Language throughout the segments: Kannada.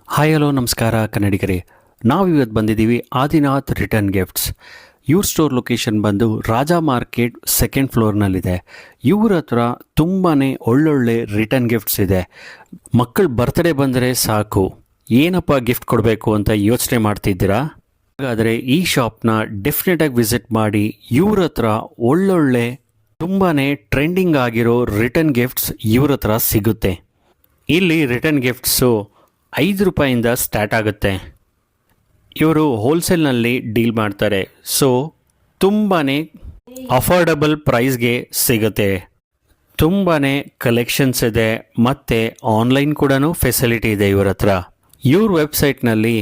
ಹಾಯ್ ಹಲೋ ನಮಸ್ಕಾರ ಕನ್ನಡಿಗರೇ. ನಾವು ಇವತ್ತು ಬಂದಿದ್ದೀವಿ ಆದಿನಾಥ್ ರಿಟರ್ನ್ ಗಿಫ್ಟ್ಸ್. ಇವ್ರ ಸ್ಟೋರ್ ಲೊಕೇಶನ್ ಬಂದು ರಾಜಾ ಮಾರ್ಕೆಟ್ ಸೆಕೆಂಡ್ ಫ್ಲೋರ್ನಲ್ಲಿದೆ. ಇವ್ರ ಹತ್ರ ತುಂಬಾ ಒಳ್ಳೊಳ್ಳೆ ರಿಟರ್ನ್ ಗಿಫ್ಟ್ಸ್ ಇದೆ. ಮಕ್ಕಳು ಬರ್ತ್ಡೇ ಬಂದರೆ ಸಾಕು, ಏನಪ್ಪ ಗಿಫ್ಟ್ ಕೊಡಬೇಕು ಅಂತ ಯೋಚನೆ ಮಾಡ್ತಿದ್ದೀರಾ? ಹಾಗಾದರೆ ಈ ಶಾಪ್ನ ಡೆಫಿನೆಟಾಗಿ ವಿಸಿಟ್ ಮಾಡಿ. ಇವ್ರ ಹತ್ರ ಒಳ್ಳೊಳ್ಳೆ ತುಂಬಾ ಟ್ರೆಂಡಿಂಗ್ ಆಗಿರೋ ರಿಟರ್ನ್ ಗಿಫ್ಟ್ಸ್ ಇವ್ರ ಹತ್ರ ಸಿಗುತ್ತೆ. ಇಲ್ಲಿ ರಿಟರ್ನ್ ಗಿಫ್ಟ್ಸು ₹5 ಸ್ಟಾರ್ಟ್ ಆಗುತ್ತೆ. ಇವರು ಹೋಲ್ಸೇಲ್ನಲ್ಲಿ ಡೀಲ್ ಮಾಡ್ತಾರೆ. ಸೊ ತುಂಬಾ ಅಫೋರ್ಡಬಲ್ ಪ್ರೈಸ್ಗೆ ಸಿಗುತ್ತೆ. ತುಂಬಾ ಕಲೆಕ್ಷನ್ಸ್ ಇದೆ ಮತ್ತು ಆನ್ಲೈನ್ ಕೂಡ ಫೆಸಿಲಿಟಿ ಇದೆ ಇವ್ರ ಹತ್ರ. ಇವ್ರ ವೆಬ್ಸೈಟ್ನಲ್ಲಿ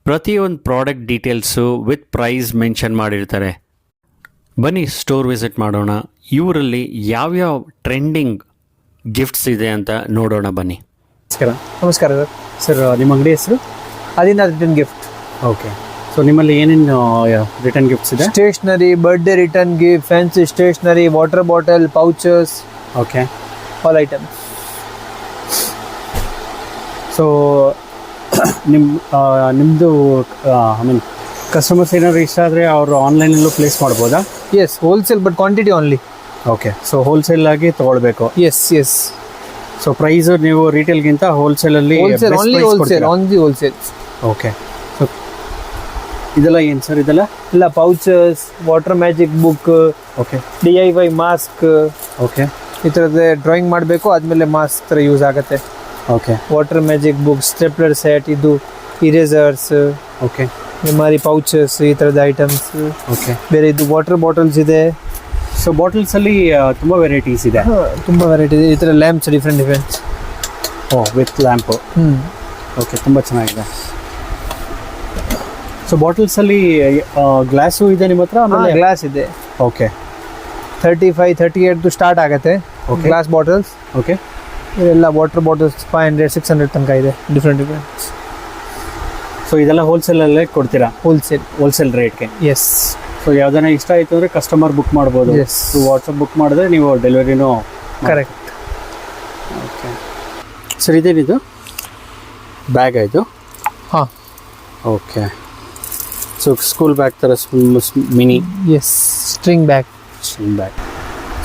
ಪ್ರತಿಯೊಂದು product details with price mention ಮಾಡಿರ್ತಾರೆ. ಬನ್ನಿ ಸ್ಟೋರ್ ವಿಸಿಟ್ ಮಾಡೋಣ. ಇವರಲ್ಲಿ ಯಾವ್ಯಾವ ಟ್ರೆಂಡಿಂಗ್ ಗಿಫ್ಟ್ಸ್ ಇದೆ ಅಂತ ನೋಡೋಣ ಬನ್ನಿ. ನಮಸ್ಕಾರ ಸರ್, ನಿಮ್ಮ ಅಂಗಡಿ ಹೆಸರು? Adinath return gift. Okay. So ನಿಮ್ಮಲ್ಲಿ ಏನೇನು ರಿಟರ್ನ್ ಗಿಫ್ಟ್ಸ್ ಇದೆ? Stationery, birthday return gift, fancy stationery, water bottle, pouches, okay, all items. So ನಿಮ್ಮದು ಐ ಮೀನ್ ಕಸ್ಟಮರ್ಸ್ ಏನಾದ್ರು ಇಷ್ಟ ಆದರೆ ಅವರು ಆನ್ಲೈನಲ್ಲೂ ಪ್ಲೇಸ್ ಮಾಡ್ಬೋದಾ? Yes, wholesale but quantity only. Okay. So wholesale ಆಗಿ ತೊಗೊಳ್ಬೇಕು. ಎಸ್. ಸೊ ಪ್ರೈಸ್ ನೀವು ರಿಟೇಲ್ಗಿಂತ ಹೋಲ್ಸೇಲಲ್ಲಿ ಓನ್ಲಿ ಹೋಲ್ಸೇಲ್. ಓಕೆ. ಸೊ ಇದೆಲ್ಲ ಏನು ಸರ್? ಇದೆಲ್ಲ ಇಲ್ಲ pouches, water magic book, okay, DIY mask, okay, ಈ ಥರದ್ದು ಡ್ರಾಯಿಂಗ್ ಮಾಡಬೇಕು, ಆದಮೇಲೆ ಮಾಸ್ಕ್ ಥರ ಯೂಸ್ ಆಗುತ್ತೆ. Okay. Water magic book, stapler set, ಇದು ಇರೇಸರ್ಸ್, ಓಕೆ, ಮೆಮರಿ ಪೌಚಸ್, ಈ ಥರದ ಐಟಮ್ಸ್. ಓಕೆ. ಬೇರೆ ಇದು ವಾಟರ್ ಬಾಟಲ್ಸ್ ಇದೆ. ಸೊ ಬಾಟಲ್ಸಲ್ಲಿ ತುಂಬ ವೆರೈಟೀಸ್ ಇದೆ. ತುಂಬ ವೆರೈಟಿ ಇದೆ. ಈ ಥರ lamps different. With lamp. Okay, ತುಂಬ ಚೆನ್ನಾಗಿದೆ. ಸೊ ಬಾಟಲ್ಸಲ್ಲಿ ಗ್ಲಾಸು ಇದೆ ನಿಮ್ಮ ಹತ್ರ? ಗ್ಲಾಸ್ ಇದೆ. ಓಕೆ. 35-38 ಸ್ಟಾರ್ಟ್ ಆಗುತ್ತೆ ಗ್ಲಾಸ್ ಬಾಟಲ್ಸ್. ಓಕೆ. ಇದೆಲ್ಲ ವಾಟರ್ ಬಾಟಲ್ಸ್ 500-600 ತನಕ ಇದೆ, ಡಿಫ್ರೆಂಟ್. ಸೊ ಇದೆಲ್ಲ ಹೋಲ್ಸೇಲಲ್ಲೇ ಕೊಡ್ತೀರಾ? ಹೋಲ್ಸೇಲ್ ರೇಟ್ಗೆ. ಎಸ್. ಸೊ ಯಾವ್ದಾನ ಇಷ್ಟ ಆಯಿತು ಅಂದರೆ ಕಸ್ಟಮರ್ ಬುಕ್ ಮಾಡ್ಬೋದು. ವಾಟ್ಸಪ್ ಬುಕ್ ಮಾಡಿದ್ರೆ ನೀವು ಡೆಲಿವರಿನೂ ಕರೆಕ್ಟ್. ಓಕೆ ಸರ್, ಇದೇನಿದು ಬ್ಯಾಗ್ ಆಯಿತು? ಹಾಂ. ಓಕೆ. ಸೊ ಸ್ಕೂಲ್ ಬ್ಯಾಗ್ ಥರ mini. Yes, string bag.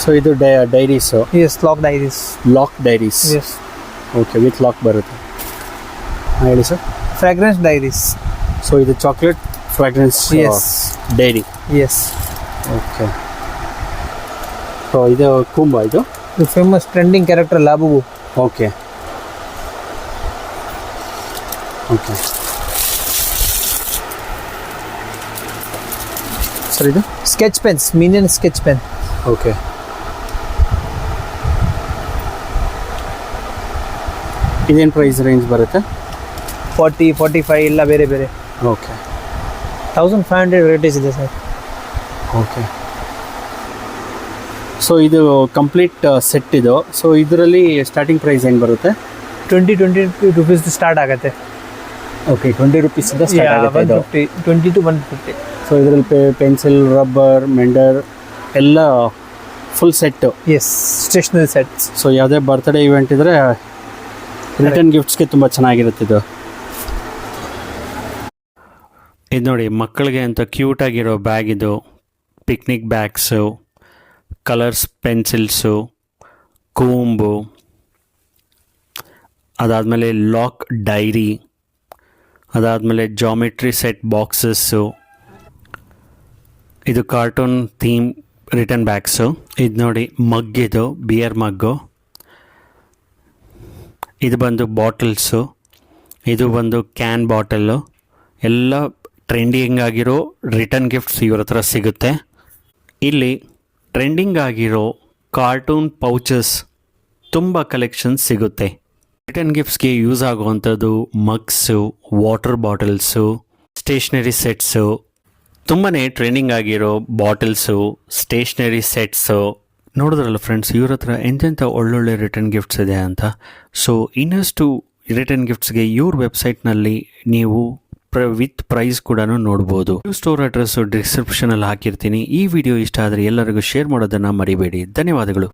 So ಇದು diaries? Yes, lock diaries. Yes. Okay, with lock ಬರುತ್ತೆ. ಹೇಳಿ ಸರ್. Fragrance diaries. ಸೊ ಇದು chocolate fragrance diary. Yes. Okay. So ಇದು ಕುಂಬ, ಇದು famous trending character Labubu. Okay. Okay sir, ಇದು sketch pens, minion sketch pen. Okay. ಇದೇನು ಪ್ರೈಸ್ ರೇಂಜ್ ಬರುತ್ತೆ? 40-45 ಇಲ್ಲ, ಬೇರೆ ಬೇರೆ. ಓಕೆ. 1500 ವೆರೈಟೀಸ್ ಇದೆ ಸರ್. ಓಕೆ. ಸೊ ಇದು ಕಂಪ್ಲೀಟ್ ಸೆಟ್ ಇದು. ಸೊ ಇದರಲ್ಲಿ ಸ್ಟಾರ್ಟಿಂಗ್ ಪ್ರೈಸ್ ಏನು ಬರುತ್ತೆ? 20 ರೂಪೀಸ್ ಸ್ಟಾರ್ಟ್ ಆಗುತ್ತೆ. ಓಕೆ, 20 ರೂಪೀಸಿಂದ ಸ್ಟಾರ್ಟ್ ಆಗುತ್ತೆ. 20 to 150. ಸೊ ಇದರಲ್ಲಿ ಪೆನ್ಸಿಲ್, ರಬ್ಬರ್, ಮೆಂಡರ್ ಎಲ್ಲ full set. Yes, stationery sets. So ಯಾವುದೇ ಬರ್ತ್ಡೇ ಇವೆಂಟ್ ಇದ್ದರೆ ರಿಟರ್ನ್ ಗಿಫ್ಟ್ಸ್ಗೆ ತುಂಬ ಚೆನ್ನಾಗಿರುತ್ತೆ ಇದು. ಇದು ನೋಡಿ, ಮಕ್ಕಳಿಗೆ ಅಂತ ಕ್ಯೂಟಾಗಿರೋ ಬ್ಯಾಗ್ ಇದು. ಪಿಕ್ನಿಕ್ ಬ್ಯಾಗ್ಸು, ಕಲರ್ಸ್ ಪೆನ್ಸಿಲ್ಸು, ಕೂಂಬು, ಅದಾದಮೇಲೆ ಲಾಕ್ ಡೈರಿ, ಅದಾದಮೇಲೆ ಜಾಮೆಟ್ರಿ ಸೆಟ್ ಬಾಕ್ಸಸ್ಸು. ಇದು ಕಾರ್ಟೂನ್ ಥೀಮ್ ರಿಟರ್ನ್ ಬ್ಯಾಗ್ಸು. ಇದು ನೋಡಿ ಮಗ್ಗಿದು, ಬಿಯರ್ ಮಗ್ಗು. ಇದು ಬಂದು ಬಾಟಲ್ಸು. ಇದು ಬಂದು ಕ್ಯಾನ್ ಬಾಟಲ್ಲು. ಎಲ್ಲ ಟ್ರೆಂಡಿಂಗ್ ಆಗಿರೋ ರಿಟರ್ನ್ ಗಿಫ್ಟ್ಸ್ ಇವ್ರ ಹತ್ರ ಸಿಗುತ್ತೆ. ಇಲ್ಲಿ ಟ್ರೆಂಡಿಂಗ್ ಆಗಿರೋ ಕಾರ್ಟೂನ್ ಪೌಚಸ್ ತುಂಬ ಕಲೆಕ್ಷನ್ಸ್ ಸಿಗುತ್ತೆ. ರಿಟರ್ನ್ ಗಿಫ್ಟ್ಸ್ಗೆ ಯೂಸ್ ಆಗುವಂಥದ್ದು ಮಗ್ಸು, ವಾಟರ್ ಬಾಟಲ್ಸು, ಸ್ಟೇಷ್ನರಿ ಸೆಟ್ಸು, ತುಂಬಾ ಟ್ರೆಂಡಿಂಗ್ ಆಗಿರೋ ಬಾಟಲ್ಸು, ಸ್ಟೇಷ್ನರಿ ಸೆಟ್ಸು. ನೋಡಿದ್ರಲ್ಲ ಫ್ರೆಂಡ್ಸ್, ಇವ್ರ ಹತ್ರ ಎಂತೆಂಥ ಒಳ್ಳೊಳ್ಳೆ ರಿಟರ್ನ್ ಗಿಫ್ಟ್ಸ್ ಇದೆ ಅಂತ. ಸೊ ಇನ್ನಷ್ಟು ರಿಟರ್ನ್ ಗಿಫ್ಟ್ಸ್ಗೆ ಇವ್ರ ವೆಬ್ಸೈಟ್ನಲ್ಲಿ ನೀವು ವಿತ್ ಪ್ರೈಸ್ ಕೂಡ ನೋಡ್ಬೋದು. ಸ್ಟೋರ್ ಅಡ್ರೆಸ್ಸು ಡಿಸ್ಕ್ರಿಪ್ಷನಲ್ಲಿ ಹಾಕಿರ್ತೀನಿ. ಈ ವಿಡಿಯೋ ಇಷ್ಟ ಆದರೆ ಎಲ್ಲರಿಗೂ ಶೇರ್ ಮಾಡೋದನ್ನು ಮರಿಬೇಡಿ. ಧನ್ಯವಾದಗಳು.